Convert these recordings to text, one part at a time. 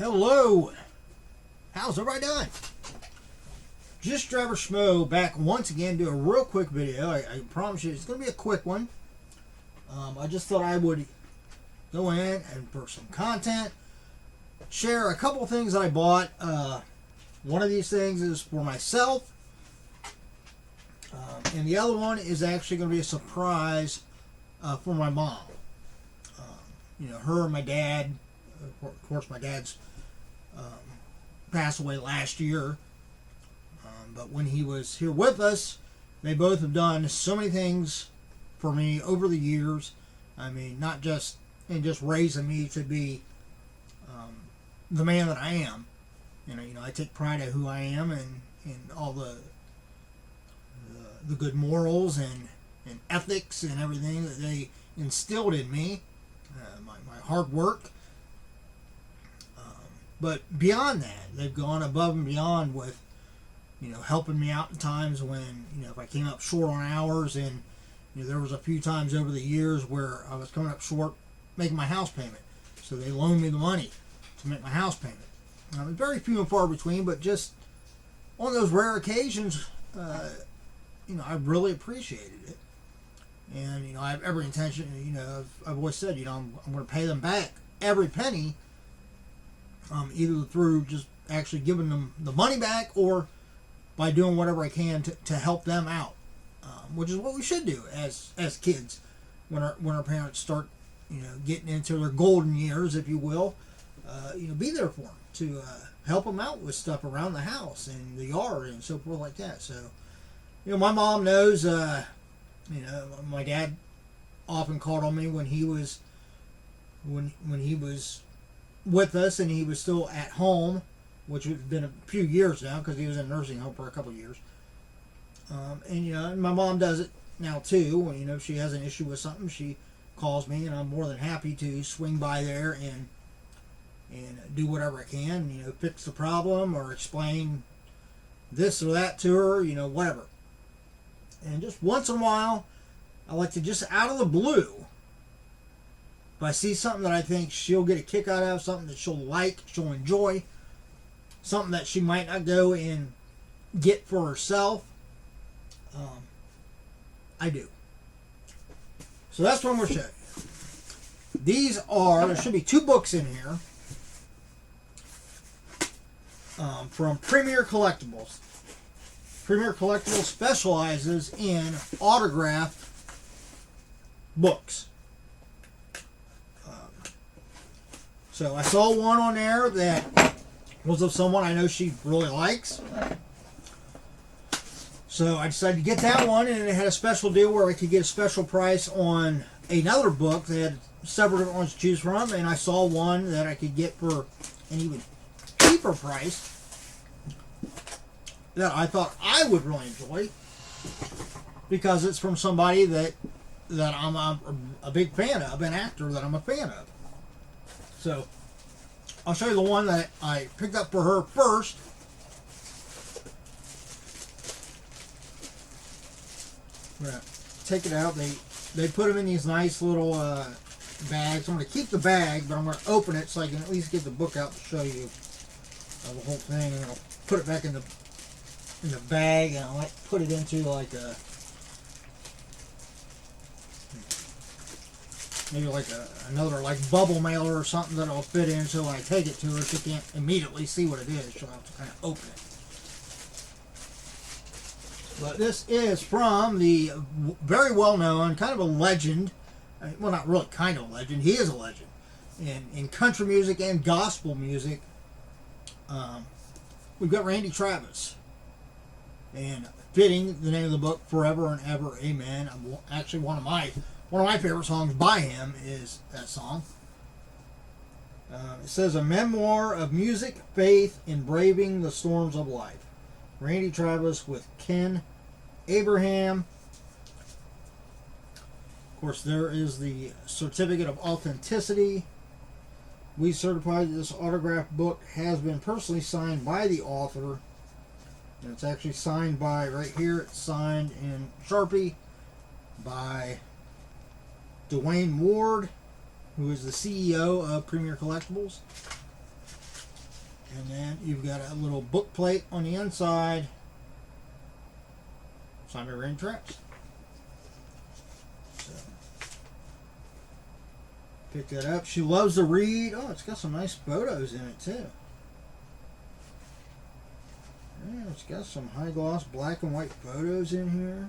Hello, how's everybody doing? Just Average Schmo back once again to do a real quick video. I promise you it's going to be a quick one. I just thought I would go in and for some content, share a couple things that I bought. One of these things is for myself, and the other one is actually going to be a surprise for my mom. Her and my dad. Of course, my dad's passed away last year. But when he was here with us, they both have done so many things for me over the years. I mean, not just in just raising me to be the man that I am. I take pride in who I am and all the good morals and ethics and everything that they instilled in me. My hard work. But beyond that, they've gone above and beyond with, helping me out in times when, if I came up short on hours, and, there was a few times over the years where I was coming up short making my house payment. So they loaned me the money to make my house payment. It was very few and far between, but just on those rare occasions, I really appreciated it. And, I have every intention, I've always said, I'm going to pay them back every penny. Either through just actually giving them the money back or by doing whatever I can to help them out, which is what we should do as kids when our parents start getting into their golden years, if you will. Be there for them to help them out with stuff around the house and the yard and so forth like that. So my mom knows. My dad often called on me when he was with us and he was still at home, which has been a few years now because he was in a nursing home for a couple of years. And my mom does it now too. When if she has an issue with something, she calls me, and I'm more than happy to swing by there and do whatever I can. Fix the problem or explain this or that to her. Whatever. And just once in a while, I like to just out of the blue. If I see something that I think she'll get a kick out of, something that she'll like, she'll enjoy, something that she might not go and get for herself, I do. So that's what I'm going to show you. There should be 2 books in here from Premiere Collectibles. Premiere Collectibles specializes in autographed books. So I saw one on there that was of someone I know she really likes. So I decided to get that one, and it had a special deal where I could get a special price on another book. They had several different ones to choose from, and I saw one that I could get for an even cheaper price that I thought I would really enjoy because it's from somebody that I'm a big fan of, an actor that I'm a fan of. So, I'll show you the one that I picked up for her first. I'm going to take it out. They put them in these nice little bags. I'm going to keep the bag, but I'm going to open it so I can at least get the book out to show you the whole thing. And I'll put it back in the bag, and I'll put it into like a maybe like another bubble mailer or something that I'll fit in, so when I take it to her, she can't immediately see what it is. She'll have to kind of open it. But this is from the very well-known, kind of a legend, well, not really kind of a legend, he is a legend, in country music and gospel music. We've got Randy Travis. And fitting, the name of the book, Forever and Ever, Amen. Actually, one of my favorite songs by him is that song. It says, a memoir of music, faith, and braving the storms of life. Randy Travis with Ken Abraham. Of course, there is the certificate of authenticity. We certify that this autographed book has been personally signed by the author. And it's actually signed by, right here, it's signed in Sharpie by Dwayne Ward, who is the CEO of Premiere Collectibles. And then you've got a little book plate on the inside. Sign my rain tracks. So, pick that up. She loves to read. Oh, it's got some nice photos in it too. Yeah, it's got some high gloss black and white photos in here.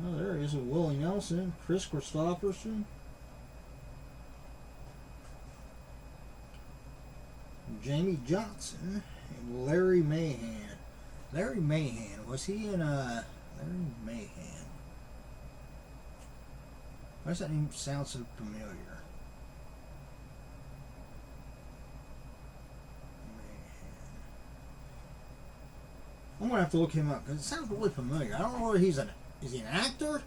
Oh, there is a Willie Nelson, Chris Christopherson, Jamie Johnson, and Larry Mahan. Larry Mahan, was he in Larry Mahan? Why does that name sound so familiar? I'm gonna have to look him up because it sounds really familiar. I don't know whether is he an actor?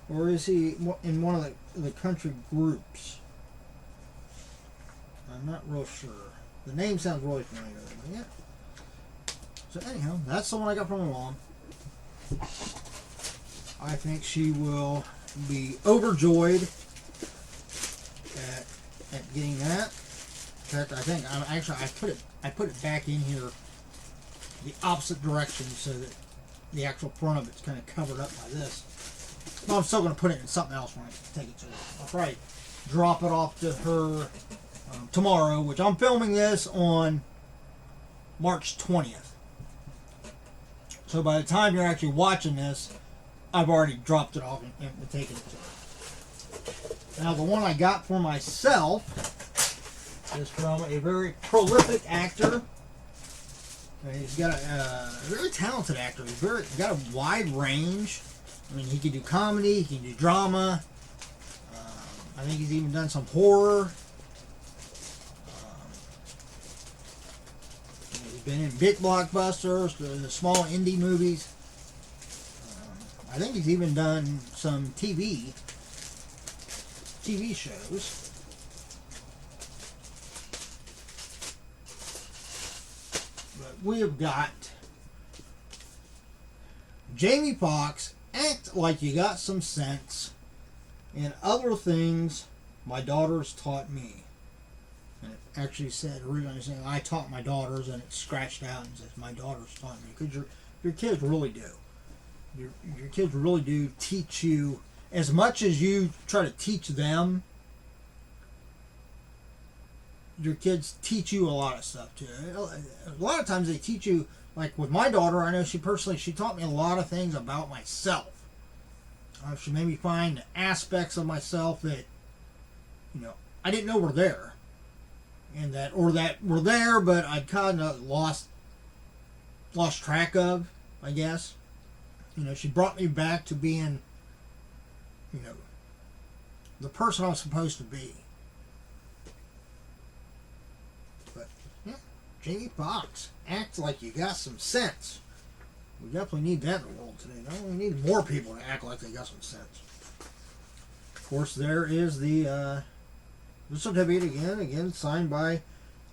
Or is he in one of the country groups? I'm not real sure. The name sounds really familiar. But yeah. So anyhow, that's the one I got from my mom. I think she will be overjoyed at getting that. In fact, I think I put it back in here the opposite direction so that the actual front of it's kind of covered up by this. But I'm still going to put it in something else when I take it to her. I'll probably drop it off to her tomorrow, which I'm filming this on March 20th. So by the time you're actually watching this, I've already dropped it off and taken it to her. Now the one I got for myself is from a very prolific actor. He's got a very talented actor. He's got a wide range. I mean, he can do comedy, he can do drama. I think he's even done some horror. He's been in big blockbusters, the small indie movies. I think he's even done some TV shows. We have got Jamie Foxx, Act Like You Got Some Sense, and Other Things My Daughters Taught Me. And it actually said, originally saying, I taught my daughters, and it's scratched out and says, my daughters taught me. Because your kids really do. Your kids really do teach you, as much as you try to teach them, your kids teach you a lot of stuff too. A lot of times they teach you, like with my daughter, I know she taught me a lot of things about myself. She made me find aspects of myself that, I didn't know were there. And that were there, but I'd kind of lost track of, I guess. She brought me back to being, the person I was supposed to be. Jamie Foxx, Act Like You Got Some Sense. We definitely need that in the world today. We need more people to act like they got some sense. Of course, there is the certificate again signed by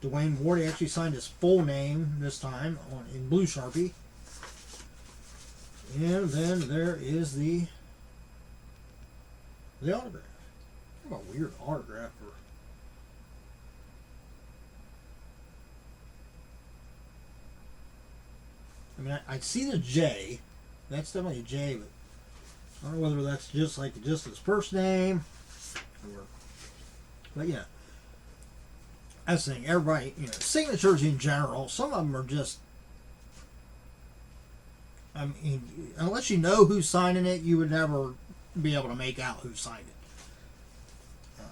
Dwayne Ward. He actually signed his full name this time in blue Sharpie. And then there is the autograph. What a weird autograph for. I mean, I see the J. That's definitely a J, but I don't know whether that's just his first name, but yeah. That's the thing. Everybody, signatures in general. Some of them are just. I mean, unless you know who's signing it, you would never be able to make out who signed it.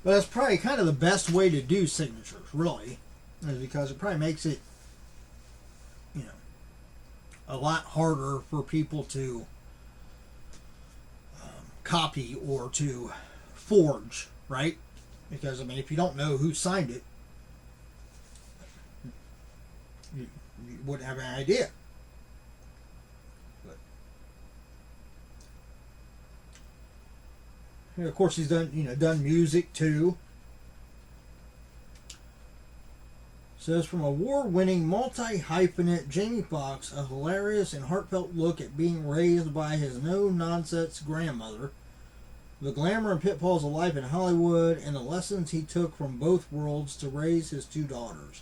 But that's probably kind of the best way to do signatures, really, is because it probably makes it. A lot harder for people to copy or to forge, right? Because, I mean, if you don't know who signed it, you wouldn't have an idea. But, of course, he's done music too. Says, from award-winning multi-hyphenate Jamie Foxx, a hilarious and heartfelt look at being raised by his no-nonsense grandmother, the glamour and pitfalls of life in Hollywood, and the lessons he took from both worlds to raise his two daughters.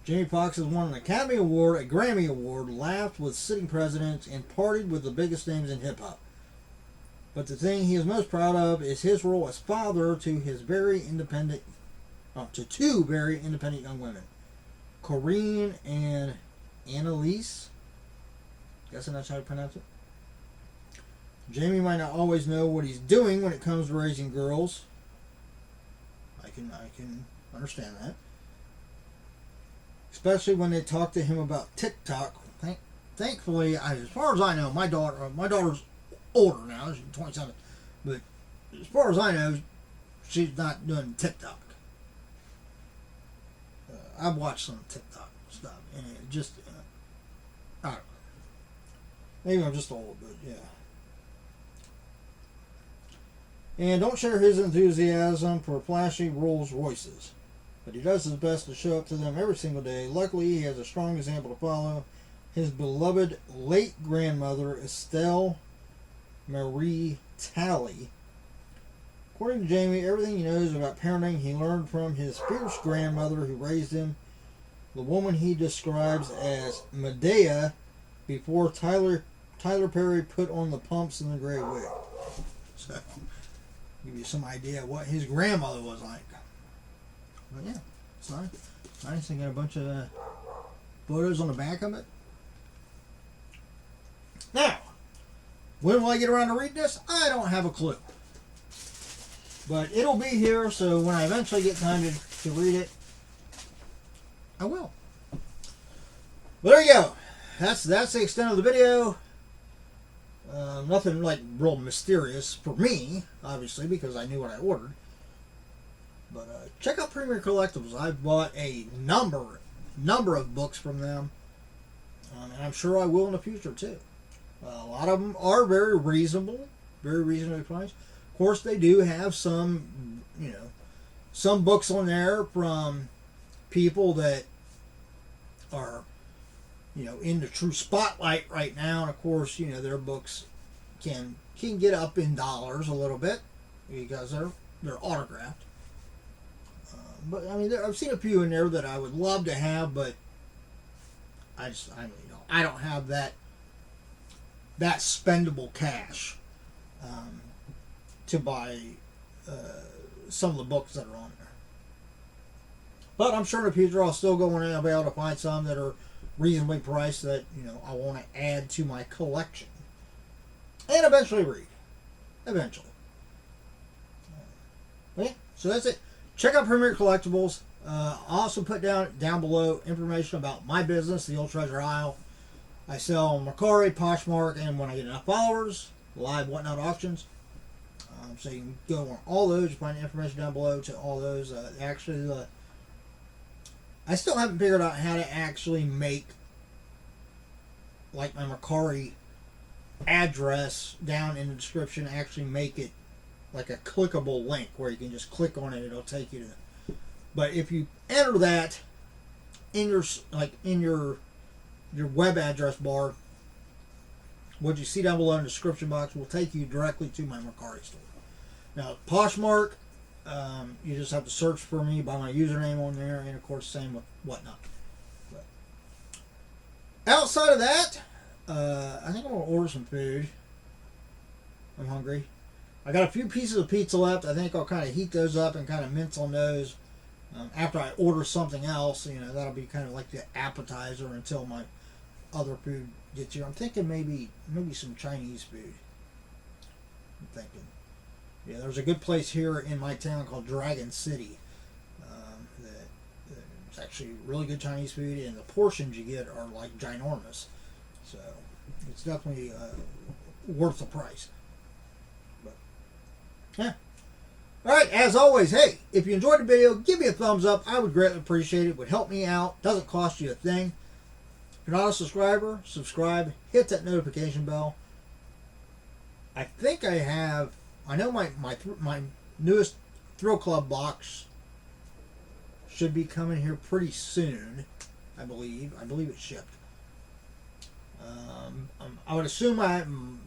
Jamie Foxx has won an Academy Award, a Grammy Award, laughed with sitting presidents, and partied with the biggest names in hip-hop. But the thing he is most proud of is his role as father to his two very independent young women, Corinne and Annalise. Guessing that's how you pronounce it. Jamie might not always know what he's doing when it comes to raising girls. I can understand that. Especially when they talk to him about TikTok. Thankfully, as far as I know, my daughter's older now. She's 27. But as far as I know, she's not doing TikTok. I've watched some TikTok stuff, and it just, I don't know. Maybe I'm just old, but yeah. And don't share his enthusiasm for flashy Rolls Royces. But he does his best to show up to them every single day. Luckily, he has a strong example to follow. His beloved late grandmother, Estelle Marie Talley. According to Jamie, everything he knows about parenting he learned from his fierce grandmother who raised him, the woman he describes as Medea before Tyler Perry put on the pumps and the gray wig. So, give you some idea of what his grandmother was like. But yeah, it's nice. Nice. They got a bunch of photos on the back of it. Now, when will I get around to read this? I don't have a clue. But it'll be here, so when I eventually get time to read it, I will. But there you go. That's the extent of the video. Nothing like real mysterious for me, obviously, because I knew what I ordered. But check out Premiere Collectibles. I've bought a number of books from them, and I'm sure I will in the future too. A lot of them are very reasonably priced. Of course, they do have some books on there from people that are, in the true spotlight right now. And of course, their books can get up in dollars a little bit because they're autographed. But I mean, I've seen a few in there that I would love to have, but I don't have that spendable cash to buy some of the books that are on there. But I'm sure in the future I'll still go in and I'll be able to find some that are reasonably priced that I want to add to my collection and eventually read. Eventually. Yeah, so that's it. Check out Premiere Collectibles. I'll also put down below information about my business, the Old Treasure Isle. I sell on Mercari, Poshmark, and when I get enough followers, live whatnot auctions. So you can go on all those. You find information down below to all those. I still haven't figured out how to actually make like my Mercari address down in the description. Actually make it like a clickable link where you can just click on it. It'll take you to it. But if you enter that in your web address bar, what you see down below in the description box will take you directly to my Mercari store. Now, Poshmark, you just have to search for me by my username on there, and of course, same with whatnot. But outside of that, I think I'm going to order some food. I'm hungry. I got a few pieces of pizza left. I think I'll kind of heat those up and kind of mince on those after I order something else. That'll be kind of like the appetizer until my other food gets here. I'm thinking maybe some Chinese food. I'm thinking. Yeah, there's a good place here in my town called Dragon City. It's actually really good Chinese food, and the portions you get are like ginormous. So it's definitely worth the price. But yeah. All right, as always, hey, if you enjoyed the video, give me a thumbs up. I would greatly appreciate it. It would help me out. Doesn't cost you a thing. If you're not a subscriber, subscribe. Hit that notification bell. I think I know my newest Thrill Club box should be coming here pretty soon. I believe it's shipped. I would assume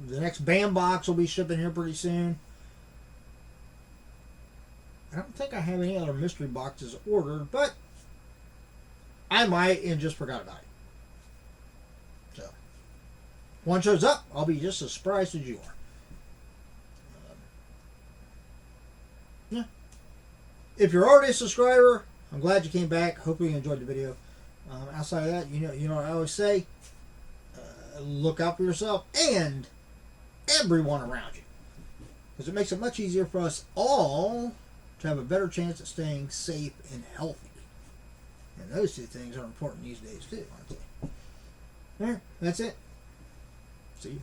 the next BAM box will be shipping here pretty soon. I don't think I have any other mystery boxes ordered, but I might and just forgot about it. So, one shows up, I'll be just as surprised as you are. Yeah. If you're already a subscriber, I'm glad you came back. Hopefully you enjoyed the video. Outside of that, you know what I always say. Look out for yourself and everyone around you, because it makes it much easier for us all to have a better chance at staying safe and healthy. And those two things are important these days too, aren't they? There, that's it. See you.